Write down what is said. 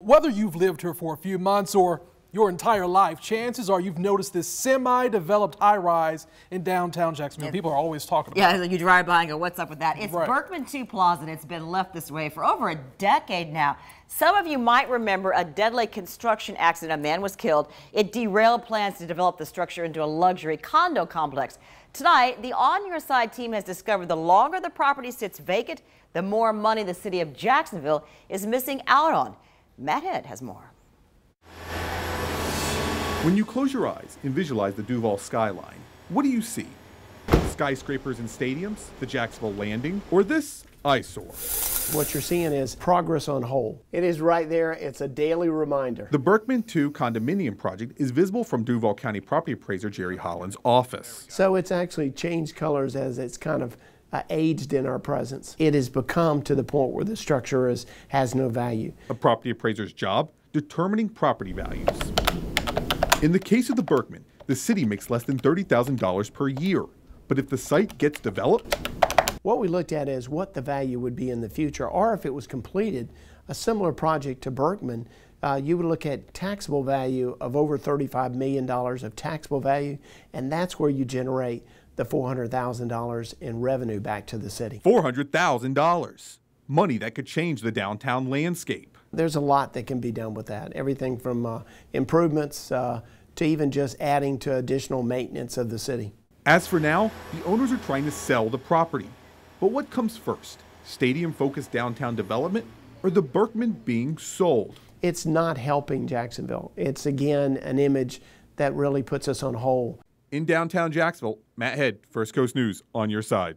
Whether you've lived here for a few months or your entire life, chances are you've noticed this semi-developed high-rise in downtown Jacksonville. People are always talking about it. Yeah, you drive by and go, what's up with that? It's Right. Berkman Plaza, and it's been left this way for over a decade now. Some of you might remember a deadly construction accident. A man was killed. It derailed plans to develop the structure into a luxury condo complex. Tonight, the On Your Side team has discovered the longer the property sits vacant, the more money the city of Jacksonville is missing out on. Matt Head has more. When you close your eyes and visualize the Duval skyline, what do you see? Skyscrapers and stadiums, the Jacksonville Landing, or this eyesore? What you're seeing is progress on hold. It is right there. It's a daily reminder. The Berkman 2 condominium project is visible from Duval County property appraiser Jerry Holland's office. So it's actually changed colors as it's kind of aged in our presence. It has become to the point where the structure has no value. A property appraiser's job? Determining property values. In the case of the Berkman, the city makes less than $30,000 per year. But if the site gets developed, what we looked at is what the value would be in the future, or if it was completed, a similar project to Berkman, you would look at taxable value of over $35 million of taxable value, and that's where you generate the $400,000 in revenue back to the city. $400,000. Money that could change the downtown landscape. There's a lot that can be done with that. Everything from improvements to even just adding to additional maintenance of the city. As for now, the owners are trying to sell the property. But what comes first? Stadium-focused downtown development or the Berkman being sold? It's not helping Jacksonville. It's, again, an image that really puts us on hold. In downtown Jacksonville, Matt Head, First Coast News, On Your Side.